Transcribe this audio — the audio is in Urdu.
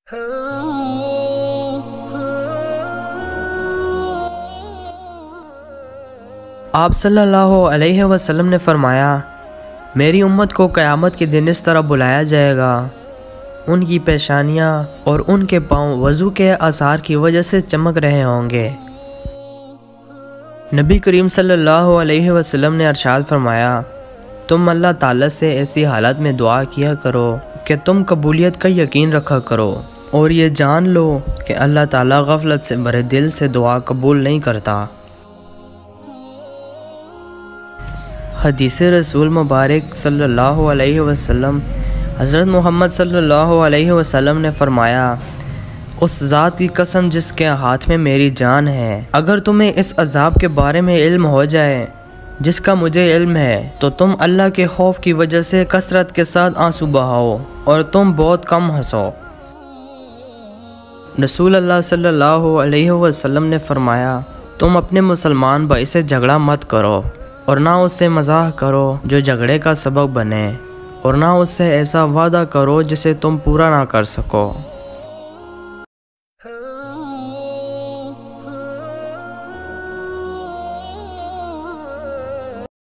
آپ صلی اللہ علیہ وسلم نے فرمایا، میری امت کو قیامت کے دن اس طرح بلایا جائے گا، ان کی پیشانیاں اور ان کے پاؤں وضو کے آثار کی وجہ سے چمک رہے ہوں گے۔ نبی کریم صلی اللہ علیہ وسلم نے ارشاد فرمایا، تم اللہ تعالیٰ سے ایسی حالت میں دعا کیا کرو کہ تم قبولیت کا یقین رکھا کرو، اور یہ جان لو کہ اللہ تعالیٰ غفلت سے بھرے دل سے دعا قبول نہیں کرتا۔ حدیث رسول مبارک صلی اللہ علیہ وسلم، حضرت محمد صلی اللہ علیہ وسلم نے فرمایا، اس ذات کی قسم جس کے ہاتھ میں میری جان ہے، اگر تمہیں اس عذاب کے بارے میں علم ہو جائے جس کا مجھے علم ہے تو تم اللہ کے خوف کی وجہ سے کثرت کے ساتھ آنسو بہاؤ اور تم بہت کم ہنسو۔ رسول اللہ صلی اللہ علیہ وسلم نے فرمایا، تم اپنے مسلمان بھائی سے جھگڑا مت کرو اور نہ اس سے مزاح کرو جو جھگڑے کا سبب بنے، اور نہ اس سے ایسا وعدہ کرو جسے تم پورا نہ کر سکو۔